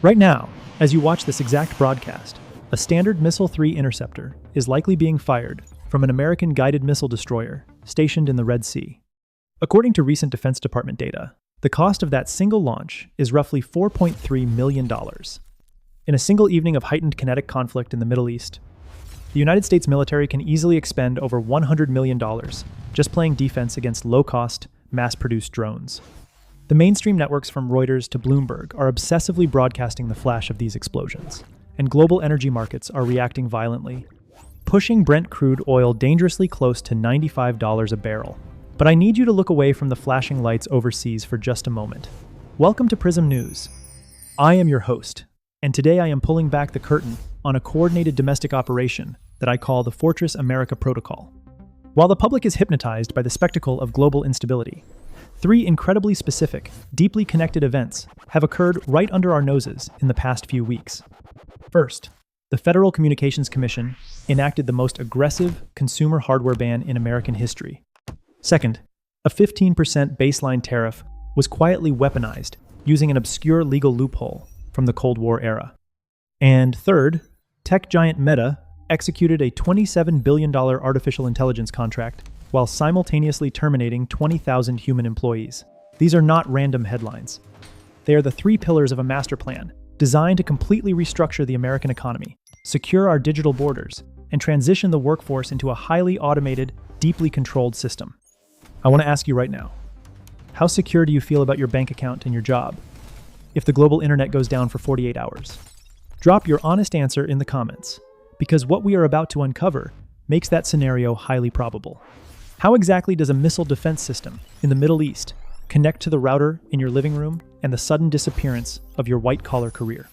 Right now, as you watch this exact broadcast, a Standard Missile-3 interceptor is likely being fired from an American guided missile destroyer stationed in the Red Sea. According to recent Defense Department data, the cost of that single launch is roughly $4.3 million. In a single evening of heightened kinetic conflict in the Middle East, the United States military can easily expend over $100 million just playing defense against low-cost, mass-produced drones. The mainstream networks from Reuters to Bloomberg are obsessively broadcasting the flash of these explosions, and global energy markets are reacting violently, pushing Brent crude oil dangerously close to $95 a barrel. But I need you to look away from the flashing lights overseas for just a moment. Welcome to Prism News. I am your host, and today I am pulling back the curtain on a coordinated domestic operation that I call the Fortress America Protocol. While the public is hypnotized by the spectacle of global instability, three incredibly specific, deeply connected events have occurred right under our noses in the past few weeks. First, the Federal Communications Commission enacted the most aggressive consumer hardware ban in American history. Second, a 15% baseline tariff was quietly weaponized using an obscure legal loophole from the Cold War era. And third, tech giant Meta executed a $27 billion artificial intelligence contract while simultaneously terminating 20,000 human employees. These are not random headlines. They are the three pillars of a master plan designed to completely restructure the American economy, secure our digital borders, and transition the workforce into a highly automated, deeply controlled system. I want to ask you right now, how secure do you feel about your bank account and your job if the global internet goes down for 48 hours? Drop your honest answer in the comments, because what we are about to uncover makes that scenario highly probable. How exactly does a missile defense system in the Middle East connect to the router in your living room and the sudden disappearance of your white-collar career?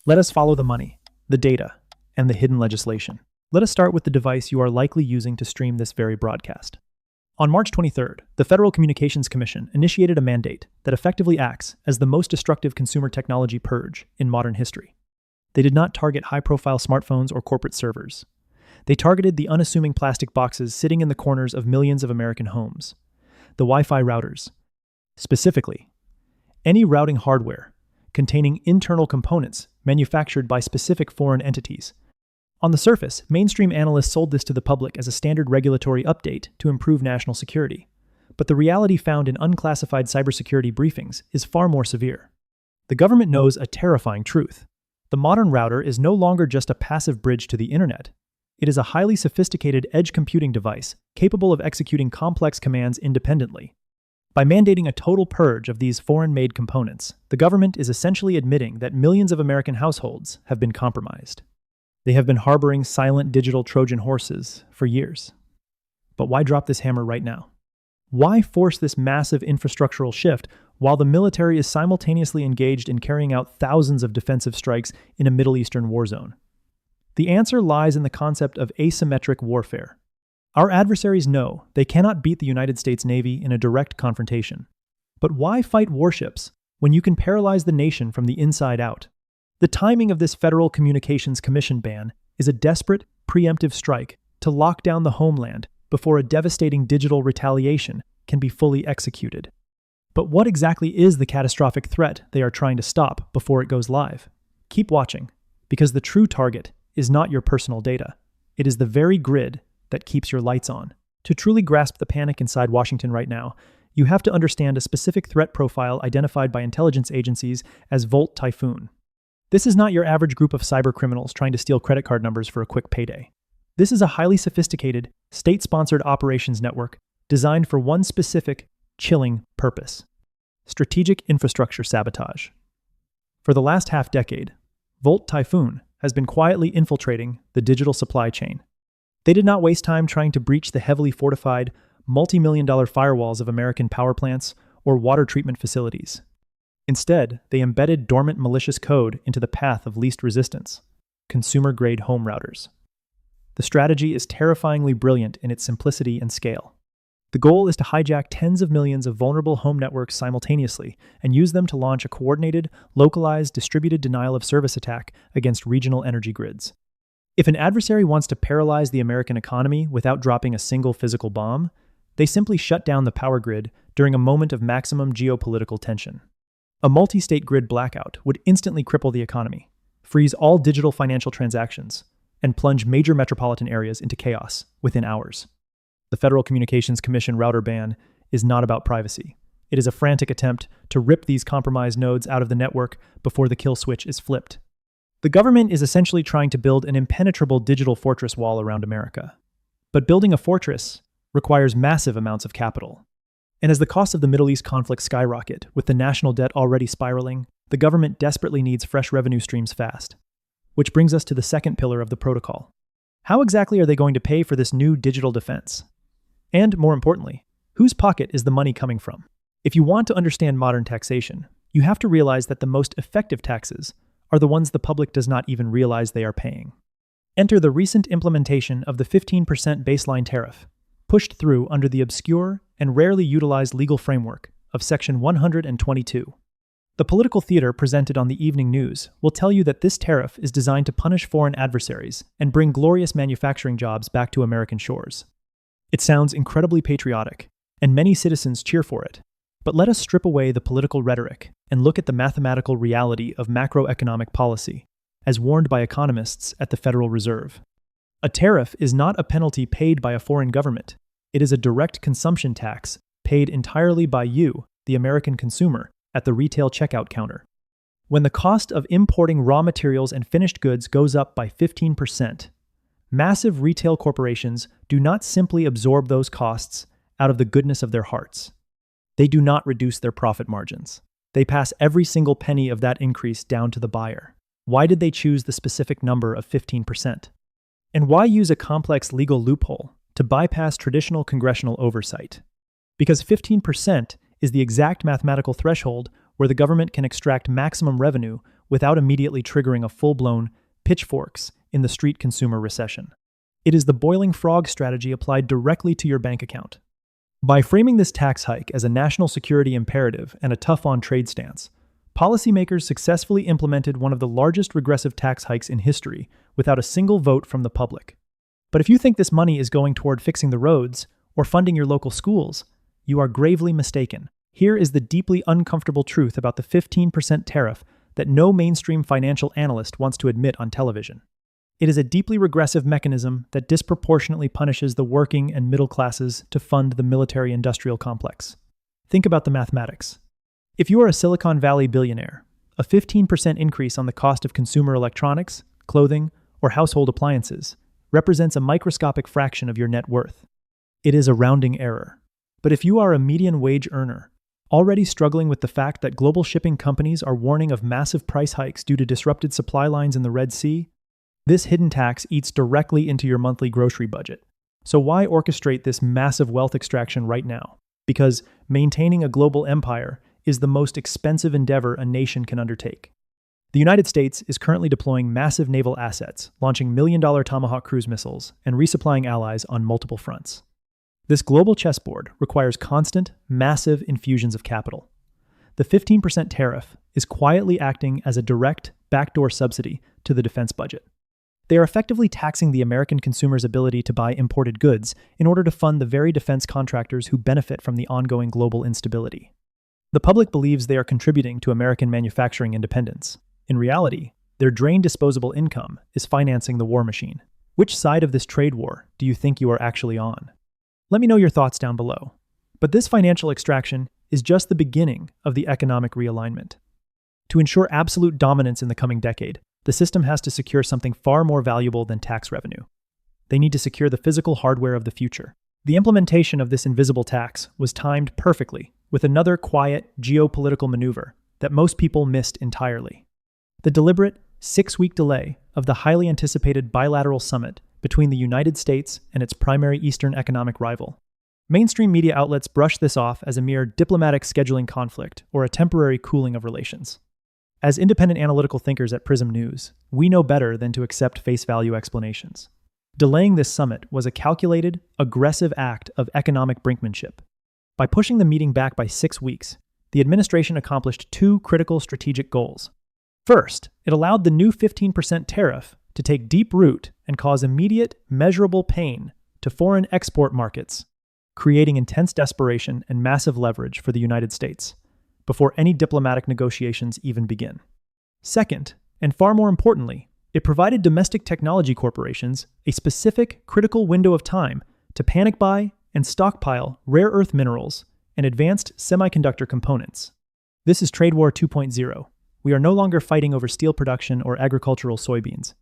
Let us follow the money, the data, and the hidden legislation. Let us start with the device you are likely using to stream this very broadcast. On March 23rd, the Federal Communications Commission initiated a mandate that effectively acts as the most destructive consumer technology purge in modern history. They did not target high-profile smartphones or corporate servers. They targeted the unassuming plastic boxes sitting in the corners of millions of American homes, the Wi-Fi routers. Specifically, any routing hardware containing internal components manufactured by specific foreign entities. On the surface, mainstream analysts sold this to the public as a standard regulatory update to improve national security. But the reality found in unclassified cybersecurity briefings is far more severe. The government knows a terrifying truth. The modern router is no longer just a passive bridge to the internet. It is a highly sophisticated edge computing device capable of executing complex commands independently. By mandating a total purge of these foreign-made components, the government is essentially admitting that millions of American households have been compromised. They have been harboring silent digital Trojan horses for years. But why drop this hammer right now? Why force this massive infrastructural shift while the military is simultaneously engaged in carrying out thousands of defensive strikes in a Middle Eastern war zone? The answer lies in the concept of asymmetric warfare. Our adversaries know they cannot beat the United States Navy in a direct confrontation. But why fight warships when you can paralyze the nation from the inside out? The timing of this Federal Communications Commission ban is a desperate, preemptive strike to lock down the homeland before a devastating digital retaliation can be fully executed. But what exactly is the catastrophic threat they are trying to stop before it goes live? Keep watching, because the true target is not your personal data. It is the very grid that keeps your lights on. To truly grasp the panic inside Washington right now, you have to understand a specific threat profile identified by intelligence agencies as Typhoon. This is not your average group of cyber criminals trying to steal credit card numbers for a quick payday. This is a highly sophisticated, state-sponsored operations network designed for one specific, chilling purpose: strategic infrastructure sabotage. For the last half-decade, Typhoon has been quietly infiltrating the digital supply chain. They did not waste time trying to breach the heavily fortified, multi-million-dollar firewalls of American power plants or water treatment facilities. Instead, they embedded dormant malicious code into the path of least resistance: consumer-grade home routers. The strategy is terrifyingly brilliant in its simplicity and scale. The goal is to hijack tens of millions of vulnerable home networks simultaneously and use them to launch a coordinated, localized, distributed denial of service attack against regional energy grids. If an adversary wants to paralyze the American economy without dropping a single physical bomb, they simply shut down the power grid during a moment of maximum geopolitical tension. A multi-state grid blackout would instantly cripple the economy, freeze all digital financial transactions, and plunge major metropolitan areas into chaos within hours. The Federal Communications Commission router ban is not about privacy. It is a frantic attempt to rip these compromised nodes out of the network before the kill switch is flipped. The government is essentially trying to build an impenetrable digital fortress wall around America. But building a fortress requires massive amounts of capital. And as the costs of the Middle East conflict skyrocket, with the national debt already spiraling, the government desperately needs fresh revenue streams fast. Which brings us to the second pillar of the protocol. How exactly are they going to pay for this new digital defense? And more importantly, whose pocket is the money coming from? If you want to understand modern taxation, you have to realize that the most effective taxes are the ones the public does not even realize they are paying. Enter the recent implementation of the 15% baseline tariff, pushed through under the obscure and rarely utilized legal framework of Section 122. The political theater presented on the evening news will tell you that this tariff is designed to punish foreign adversaries and bring glorious manufacturing jobs back to American shores. It sounds incredibly patriotic, and many citizens cheer for it. But let us strip away the political rhetoric and look at the mathematical reality of macroeconomic policy, as warned by economists at the Federal Reserve. A tariff is not a penalty paid by a foreign government. It is a direct consumption tax paid entirely by you, the American consumer, at the retail checkout counter. When the cost of importing raw materials and finished goods goes up by 15%, massive retail corporations do not simply absorb those costs out of the goodness of their hearts. They do not reduce their profit margins. They pass every single penny of that increase down to the buyer. Why did they choose the specific number of 15%? And why use a complex legal loophole to bypass traditional congressional oversight? Because 15% is the exact mathematical threshold where the government can extract maximum revenue without immediately triggering a full-blown pitchforks in the street consumer recession. It is the boiling frog strategy applied directly to your bank account. By framing this tax hike as a national security imperative and a tough-on-trade stance, policymakers successfully implemented one of the largest regressive tax hikes in history without a single vote from the public. But if you think this money is going toward fixing the roads or funding your local schools, you are gravely mistaken. Here is the deeply uncomfortable truth about the 15% tariff that no mainstream financial analyst wants to admit on television. It is a deeply regressive mechanism that disproportionately punishes the working and middle classes to fund the military-industrial complex. Think about the mathematics. If you are a Silicon Valley billionaire, a 15% increase on the cost of consumer electronics, clothing, or household appliances represents a microscopic fraction of your net worth. It is a rounding error. But if you are a median wage earner, already struggling with the fact that global shipping companies are warning of massive price hikes due to disrupted supply lines in the Red Sea, this hidden tax eats directly into your monthly grocery budget. So why orchestrate this massive wealth extraction right now? Because maintaining a global empire is the most expensive endeavor a nation can undertake. The United States is currently deploying massive naval assets, launching million-dollar Tomahawk cruise missiles, and resupplying allies on multiple fronts. This global chessboard requires constant, massive infusions of capital. The 15% tariff is quietly acting as a direct, backdoor subsidy to the defense budget. They are effectively taxing the American consumer's ability to buy imported goods in order to fund the very defense contractors who benefit from the ongoing global instability. The public believes they are contributing to American manufacturing independence. In reality, their drained disposable income is financing the war machine. Which side of this trade war do you think you are actually on? Let me know your thoughts down below. But this financial extraction is just the beginning of the economic realignment. To ensure absolute dominance in the coming decade, the system has to secure something far more valuable than tax revenue. They need to secure the physical hardware of the future. The implementation of this invisible tax was timed perfectly with another quiet geopolitical maneuver that most people missed entirely. The deliberate 6-week delay of the highly anticipated bilateral summit between the United States and its primary Eastern economic rival. Mainstream media outlets brush this off as a mere diplomatic scheduling conflict or a temporary cooling of relations. As independent analytical thinkers at Prism News, we know better than to accept face value explanations. Delaying this summit was a calculated, aggressive act of economic brinkmanship. By pushing the meeting back by 6 weeks, the administration accomplished 2 critical strategic goals. First, it allowed the new 15% tariff to take deep root and cause immediate, measurable pain to foreign export markets, creating intense desperation and massive leverage for the United States. before any diplomatic negotiations even begin. Second, and far more importantly, it provided domestic technology corporations a specific critical window of time to panic buy and stockpile rare earth minerals and advanced semiconductor components. This is Trade War 2.0. We are no longer fighting over steel production or agricultural soybeans.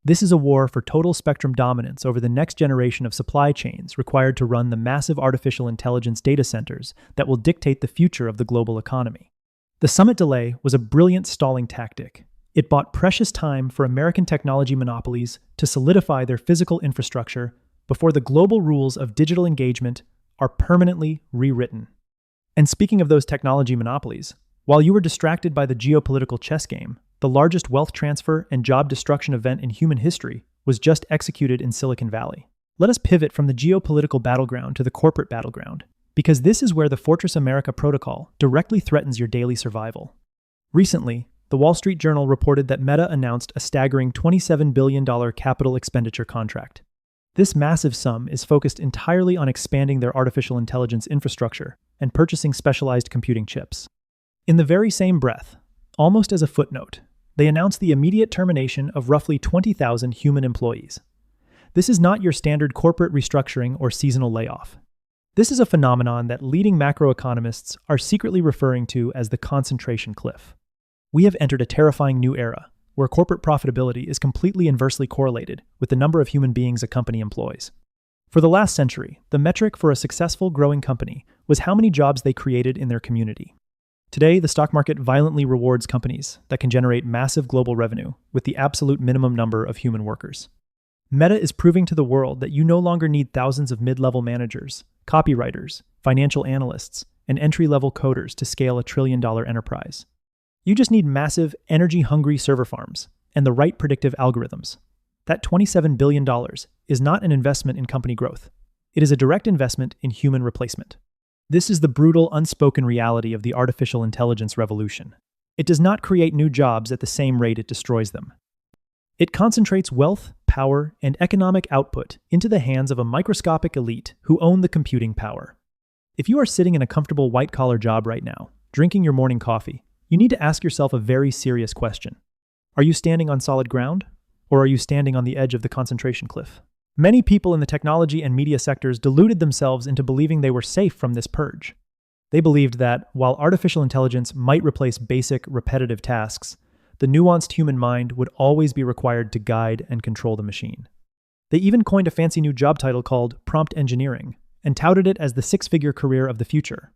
This is a war for total spectrum dominance over the next generation of supply chains required to run the massive artificial intelligence data centers that will dictate the future of the global economy. The summit delay was a brilliant stalling tactic. It bought precious time for American technology monopolies to solidify their physical infrastructure before the global rules of digital engagement are permanently rewritten. And speaking of those technology monopolies, while you were distracted by the geopolitical chess game, the largest wealth transfer and job destruction event in human history was just executed in Silicon Valley. Let us pivot from the geopolitical battleground to the corporate battleground, because this is where the Fortress America protocol directly threatens your daily survival. Recently, the Wall Street Journal reported that Meta announced a staggering $27 billion capital expenditure contract. This massive sum is focused entirely on expanding their artificial intelligence infrastructure and purchasing specialized computing chips. In the very same breath, almost as a footnote, they announced the immediate termination of roughly 20,000 human employees. This is not your standard corporate restructuring or seasonal layoff. This is a phenomenon that leading macroeconomists are secretly referring to as the concentration cliff. We have entered a terrifying new era, where corporate profitability is completely inversely correlated with the number of human beings a company employs. For the last century, the metric for a successful growing company was how many jobs they created in their community. Today, the stock market violently rewards companies that can generate massive global revenue with the absolute minimum number of human workers. Meta is proving to the world that you no longer need thousands of mid-level managers, copywriters, financial analysts, and entry-level coders to scale a trillion-dollar enterprise. You just need massive, energy-hungry server farms and the right predictive algorithms. That $27 billion is not an investment in company growth. It is a direct investment in human replacement. This is the brutal, unspoken reality of the artificial intelligence revolution. It does not create new jobs at the same rate it destroys them. It concentrates wealth, power, and economic output into the hands of a microscopic elite who own the computing power. If you are sitting in a comfortable white-collar job right now, drinking your morning coffee, you need to ask yourself a very serious question. Are you standing on solid ground, or are you standing on the edge of the concentration cliff? Many people in the technology and media sectors deluded themselves into believing they were safe from this purge. They believed that, while artificial intelligence might replace basic, repetitive tasks, the nuanced human mind would always be required to guide and control the machine. They even coined a fancy new job title called prompt engineering, and touted it as the six-figure career of the future.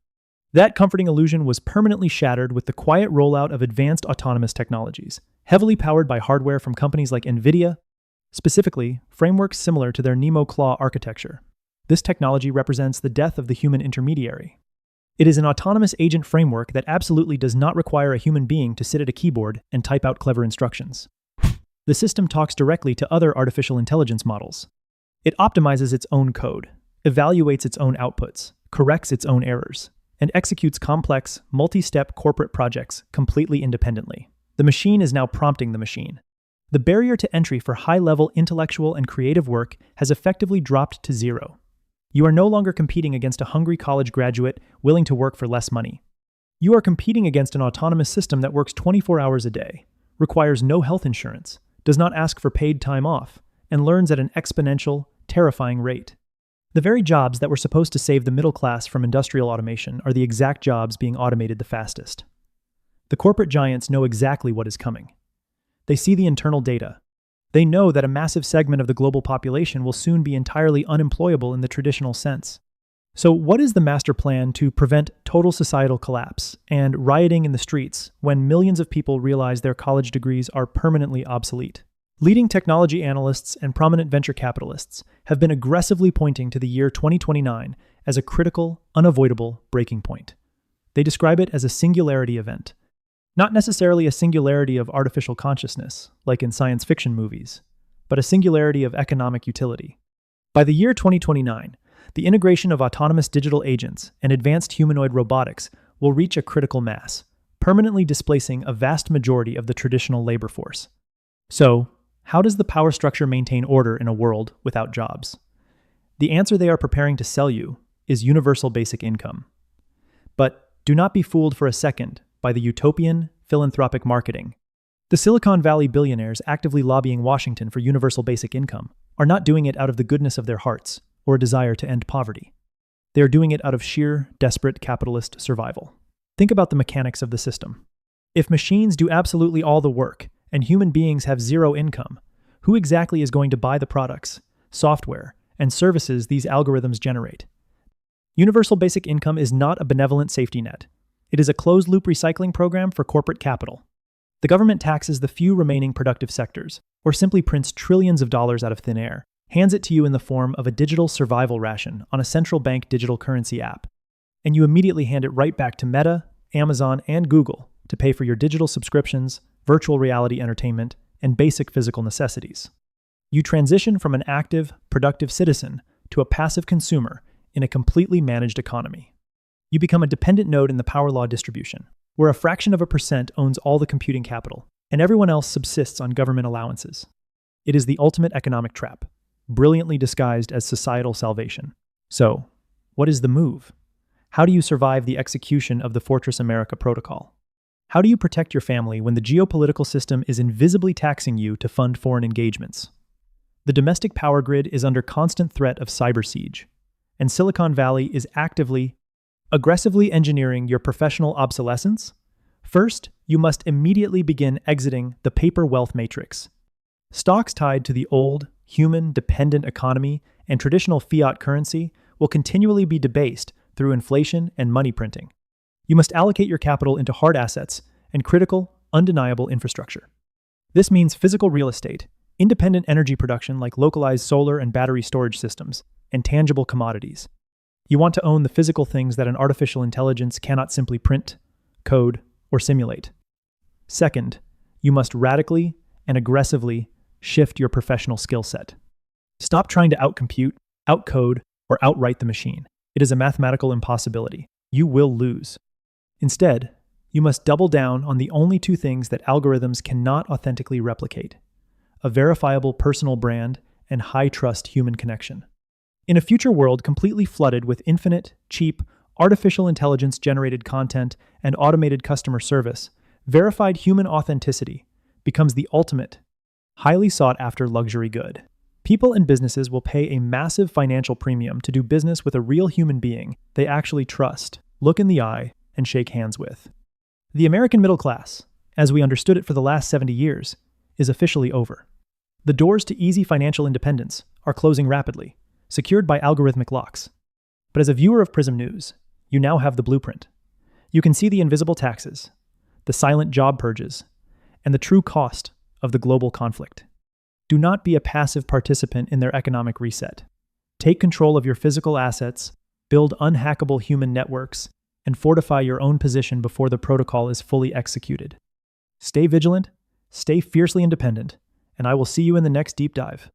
That comforting illusion was permanently shattered with the quiet rollout of advanced autonomous technologies, heavily powered by hardware from companies like NVIDIA, specifically frameworks similar to their Nemo Claw architecture. This technology represents the death of the human intermediary. It is an autonomous agent framework that absolutely does not require a human being to sit at a keyboard and type out clever instructions. The system talks directly to other artificial intelligence models. It optimizes its own code, evaluates its own outputs, corrects its own errors, and executes complex, multi-step corporate projects completely independently. The machine is now prompting the machine. The barrier to entry for high-level intellectual and creative work has effectively dropped to zero. You are no longer competing against a hungry college graduate willing to work for less money. You are competing against an autonomous system that works 24 hours a day, requires no health insurance, does not ask for paid time off, and learns at an exponential, terrifying rate. The very jobs that were supposed to save the middle class from industrial automation are the exact jobs being automated the fastest. The corporate giants know exactly what is coming. They see the internal data. They know that a massive segment of the global population will soon be entirely unemployable in the traditional sense. So what is the master plan to prevent total societal collapse and rioting in the streets when millions of people realize their college degrees are permanently obsolete? Leading technology analysts and prominent venture capitalists have been aggressively pointing to the year 2029 as a critical, unavoidable breaking point. They describe it as a singularity event. Not necessarily a singularity of artificial consciousness, like in science fiction movies, but a singularity of economic utility. By the year 2029, the integration of autonomous digital agents and advanced humanoid robotics will reach a critical mass, permanently displacing a vast majority of the traditional labor force. So, how does the power structure maintain order in a world without jobs? The answer they are preparing to sell you is universal basic income. But Do not be fooled for a second by the utopian, philanthropic marketing. The Silicon Valley billionaires actively lobbying Washington for universal basic income are not doing it out of the goodness of their hearts or a desire to end poverty. They are doing it out of sheer, desperate capitalist survival. Think about the mechanics of the system. If machines do absolutely all the work and human beings have zero income, who exactly is going to buy the products, software, and services these algorithms generate? Universal basic income is not a benevolent safety net. It is a closed-loop recycling program for corporate capital. The government taxes the few remaining productive sectors, or simply prints trillions of dollars out of thin air, hands it to you in the form of a digital survival ration on a central bank digital currency app, and you immediately hand it right back to Meta, Amazon, and Google to pay for your digital subscriptions, virtual reality entertainment, and basic physical necessities. You transition from an active, productive citizen to a passive consumer in a completely managed economy. You become a dependent node in the power law distribution, where a fraction of a percent owns all the computing capital, and everyone else subsists on government allowances. It is the ultimate economic trap, brilliantly disguised as societal salvation. So, what is the move? How do you survive the execution of the Fortress America protocol? How do you protect your family when the geopolitical system is invisibly taxing you to fund foreign engagements? The domestic power grid is under constant threat of cyber siege, and Silicon Valley is aggressively engineering your professional obsolescence. First, you must immediately begin exiting the paper wealth matrix. Stocks tied to the old, human-dependent economy and traditional fiat currency will continually be debased through inflation and money printing. You must allocate your capital into hard assets and critical, undeniable infrastructure. This means physical real estate, independent energy production like localized solar and battery storage systems, and tangible commodities. You want to own the physical things that an artificial intelligence cannot simply print, code, or simulate. Second, you must radically and aggressively shift your professional skill set. Stop trying to outcompute, outcode, or outwrite the machine. It is a mathematical impossibility. You will lose. Instead, you must double down on the only two things that algorithms cannot authentically replicate: a verifiable personal brand and high-trust human connection. In a future world completely flooded with infinite, cheap, artificial intelligence-generated content and automated customer service, verified human authenticity becomes the ultimate, highly sought-after luxury good. People and businesses will pay a massive financial premium to do business with a real human being they actually trust, look in the eye, and shake hands with. The American middle class, as we understood it for the last 70 years, is officially over. The doors to easy financial independence are closing rapidly, secured by algorithmic locks. But as a viewer of Prism News, you now have the blueprint. You can see the invisible taxes, the silent job purges, and the true cost of the global conflict. Do not be a passive participant in their economic reset. Take control of your physical assets, build unhackable human networks, and fortify your own position before the protocol is fully executed. Stay vigilant, stay fiercely independent, and I will see you in the next deep dive.